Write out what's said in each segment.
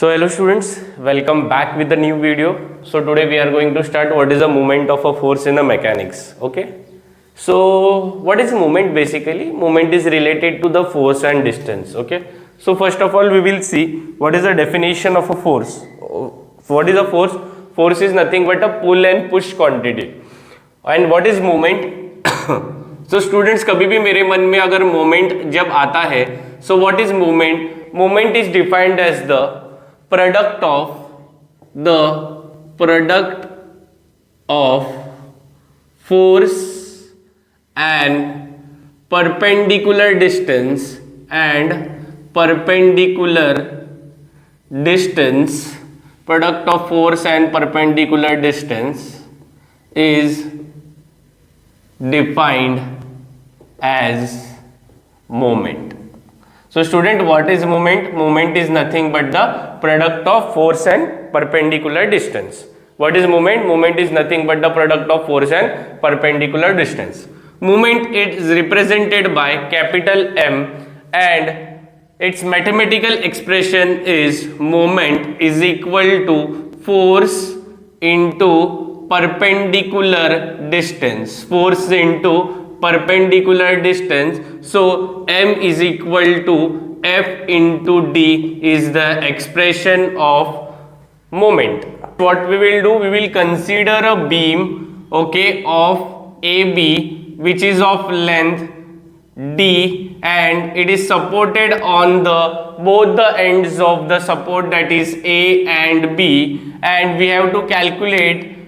So hello students, welcome back with the new video. So today we are going to start what is the movement of a force in the mechanics. Okay. So what is movement basically? Movement is related to the force and distance. Okay. So first of all we will see what is the definition of a force. What is a force? Force is nothing but a pull and push quantity. And what is movement? So students कभी भी मेरे मन में अगर moment जब आता है, so what is movement? Movement is defined as the product of force and perpendicular distance product of force and perpendicular distance is defined as moment. So student, what is moment? Moment is nothing but the product of force and perpendicular distance. What is moment? Moment is nothing but the product of force and perpendicular distance. Moment is represented by capital M and its mathematical expression is moment is equal to force into perpendicular distance. Force into perpendicular distance. So M is equal to F into D is the expression of moment. What we will do, we will consider a beam, okay, of AB which is of length D and it is supported on the both the ends of the support, that is A and B, and we have to calculate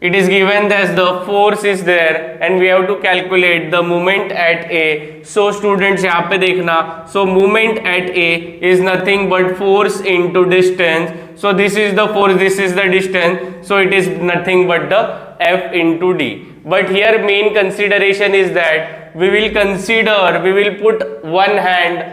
it is given as the force is there and we have to calculate the moment at A. So students यहाँ पे देखना, so moment at A is nothing but force into distance. So this is the force, this is the distance, so it is nothing but the F into D. But here main consideration is that we will put one hand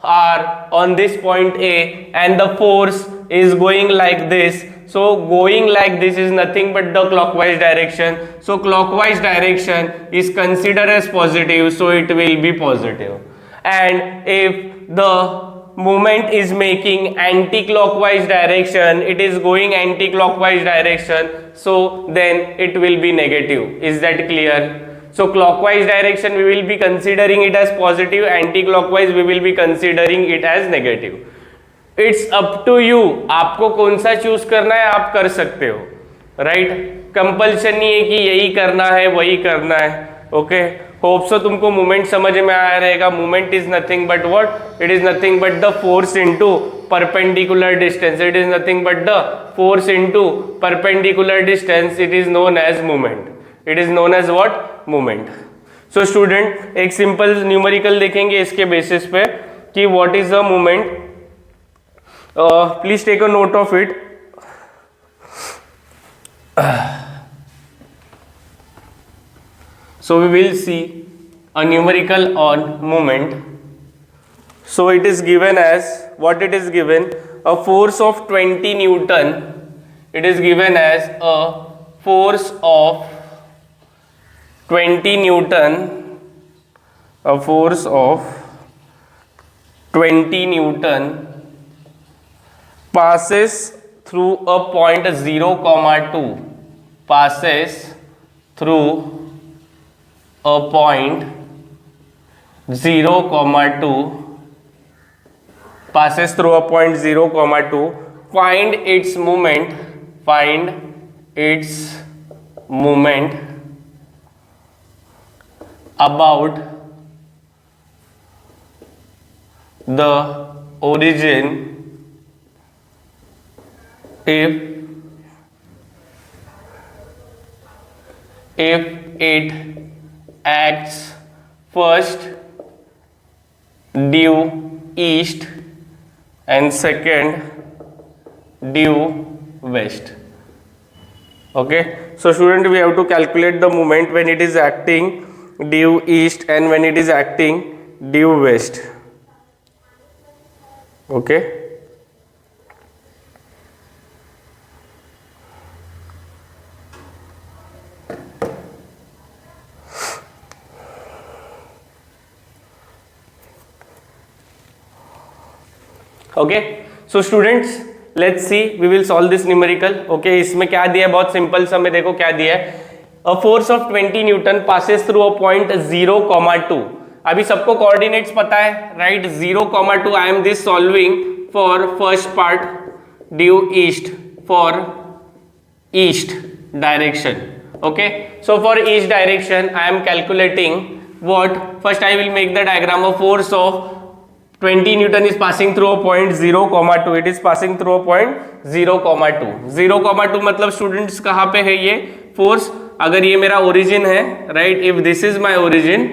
R on this point A and the force is going like this. So going like this is nothing but the clockwise direction. So clockwise direction is considered as positive, so it will be positive. And if the movement is making anti-clockwise direction, it is going anti-clockwise direction, so then it will be negative. Is that clear? So clockwise direction we will be considering it as positive, anti-clockwise we will be considering it as negative. It's up to you, आपको कौन सा choose करना है आप कर सकते हो, right? Compulsion नहीं है कि यही करना है वही करना है. ओके, होप सो तुमको मूवमेंट समझ में आया रहेगा. Movement is nothing but what? It is nothing but the force into perpendicular distance. It is nothing but the force into perpendicular distance. It is known as movement. It is known as what? Movement. So student एक simple numerical देखेंगे इसके basis पे कि what is the movement. Please take a note of it. So we will see a numerical on moment. So it is given as what it is given, a force of 20 Newton. It is given as a force of 20 Newton. A force of 20 Newton passes through a point 0, 2, passes through a point 0, 2, passes through a point 0, 2, find its moment about the origin if it acts first due east and second due west. Okay, so student, we have to calculate the moment when it is acting due east and when it is acting due west. Okay, okay, so students let's see, we will solve this numerical. Okay, इसमें क्या दिया है, बहुत simple सा में देखो क्या दिया है। A force of 20 Newton passes through a point 0,2। अभी सबको कोऑर्डिनेट्स पता है, right? 0,2। I am this solving for first part due east, for east direction. Okay, so for east direction I am calculating what? First I will make the diagram of force of 20 Newton is passing through a point 0,2. It is passing through a point 0,2. 0,2 मतलब students कहाँ पे है ये force? अगर ये मेरा origin है, right, if this is my origin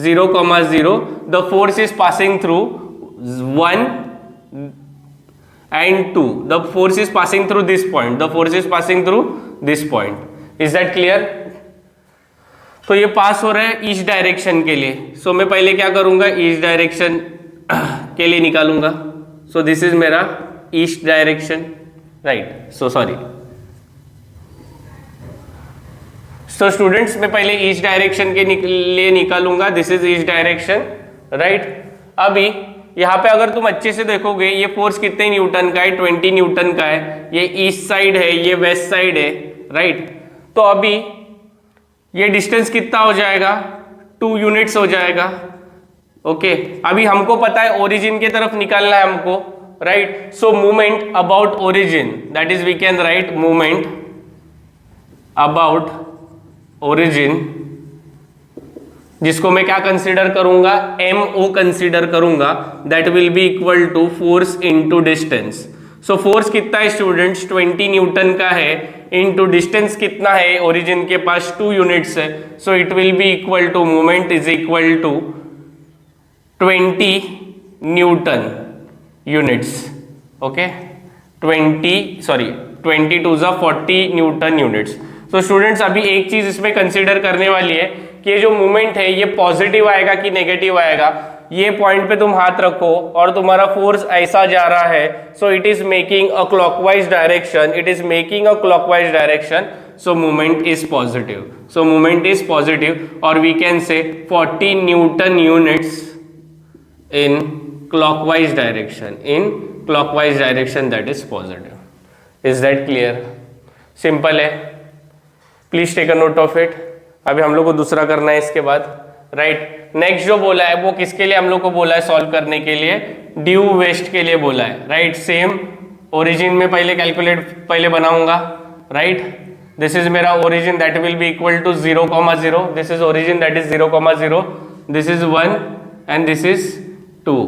0,0, the force is passing through 1 and 2. The force is passing through this point. The force is passing through this point. Is that clear? तो ये पास हो रहा है east direction के लिए। सो मैं पहले क्या करूंगा, ईस्ट डायरेक्शन के लिए निकालूंगा। सो दिस इज मेरा east direction, right? So sorry, so students मैं पहले ईस्ट डायरेक्शन के लिए निकालूंगा। This is east direction, right? अभी यहाँ पे अगर तुम अच्छे से देखोगे ये फोर्स कितने न्यूटन का है? 20 न्यूटन का है। ये ईस्ट साइड है, ये वेस्ट साइड है, राइट? तो अभी ये डिस्टेंस कितना हो जाएगा? 2 यूनिट्स हो जाएगा। ओके, अभी हमको पता है ओरिजिन की तरफ निकालना है हमको, right? So movement about origin, that is we can write movement about origin, जिसको मैं क्या कंसीडर करूंगा? MO कंसीडर करूंगा। That will be equal to force into distance. So force कितना है स्टूडेंट्स? 20 न्यूटन का है, इनटू डिस्टेंस कितना है? ओरिजिन के पास 2 यूनिट्स है। So it will be equal to movement is equal to 20 newton units. Okay, 20 to 40 newton units. So students अभी एक चीज इसमें कंसीडर करने वाली है कि ये जो मूवमेंट है ये पॉजिटिव आएगा कि नेगेटिव आएगा। ये पॉइंट पे तुम हाथ रखो और तुम्हारा फोर्स ऐसा जा रहा है, so it is making a clockwise direction, it is making a clockwise direction, so movement is positive. So movement is positive और we can say 40 newton units in clockwise direction, in clockwise direction, that is positive. Is that clear? Simple है, please take a note of it. अभी हम लोग को दूसरा करना है इसके बाद, राइट? नेक्स्ट जो बोला है वो किसके लिए हम लोग को बोला है सॉल्व करने के लिए? ड्यू वेस्ट के लिए बोला है, राइट? सेम ओरिजिन में पहले कैलकुलेट पहले बनाऊंगा, राइट? दिस इज मेरा origin, that will be equal to 0,0। This is origin, that is 0,0। This is 1 and this is 2।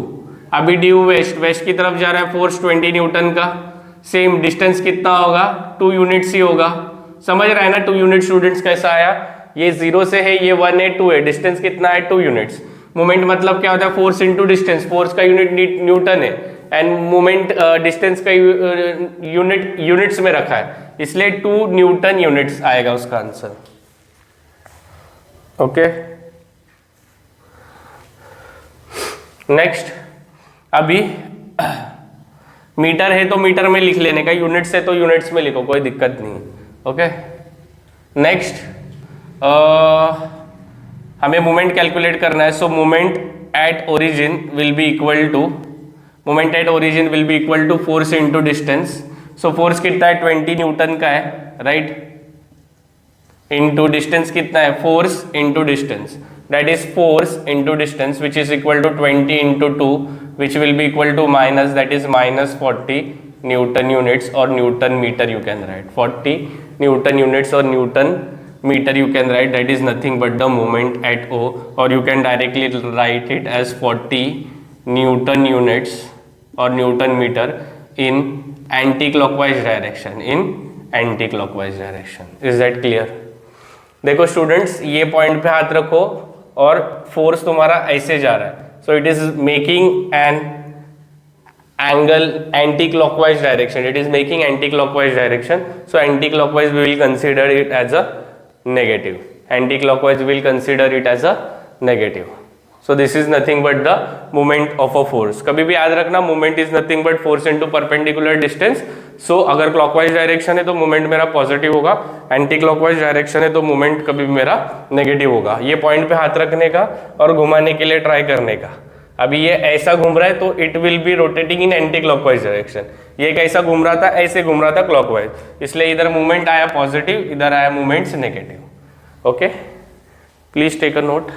अभी ड्यू वेस्ट, वेस्ट की तरफ जा रहा है फोर्स 20 न्यूटन का। सेम डिस्टेंस कितना होगा? 2 यूनिट्स ही होगा। समझ रहा है ना 2 यूनिट स्टूडेंट्स कैसा आया? ये 0 से है, ये 1 है, 2 है, डिस्टेंस कितना है? 2 यूनिट्स। मोमेंट मतलब क्या होता है? Force into distance. फोर्स का यूनिट न्यूटन है एंड मोमेंट डिस्टेंस का यूनिट्स में रखा है, इसलिए 2 न्यूटन यूनिट्स आएगा उसका आंसर। ओके, नेक्स्ट अभी मीटर है तो मीटर में लिख लेने का, यूनिट्स है तो यूनिट्स में लिखो, कोई दिक्कत नहीं। ओके, नेक्स्ट हमें मोमेंट कैलकुलेट करना है। So moment at origin will be equal to, moment at origin will be equal to force into distance. So force कितना है? 20 न्यूटन का है, राइट? इनटू डिस्टेंस कितना है? Force into distance, that is force into distance which is equal to 20 into 2 which will be equal to minus, that is minus 40 newton units और newton meter you can write. 40 newton units और newton meter you can write, that is nothing but the moment at O, or you can directly write it as 40 Newton units or Newton meter in anti-clockwise direction, in anti-clockwise direction. Is that clear? देखो students ये point पे हाथ रखो और force तुम्हारा ऐसे जा रहा है, so it is making an angle anti-clockwise direction, it is making anti-clockwise direction, so anti-clockwise we will consider it as a negative, anti-clockwise we will consider it as a negative. So this is nothing but the moment of a force. कभी भी याद रखना moment is nothing but force into perpendicular distance. So अगर clockwise direction है तो moment मेरा positive होगा, anti-clockwise direction है तो moment कभी भी मेरा negative होगा। ये point पे हाथ रखने का और घुमाने के लिए try करने का। अभी ये ऐसा घूम रहा है तो it will be rotating in anti clockwise direction. ये कैसा घूम रहा था, ऐसे घूम रहा था क्लॉकवाइज, इसलिए इधर मूवमेंट आया पॉजिटिव, इधर आया movements negative. Okay, please take a note.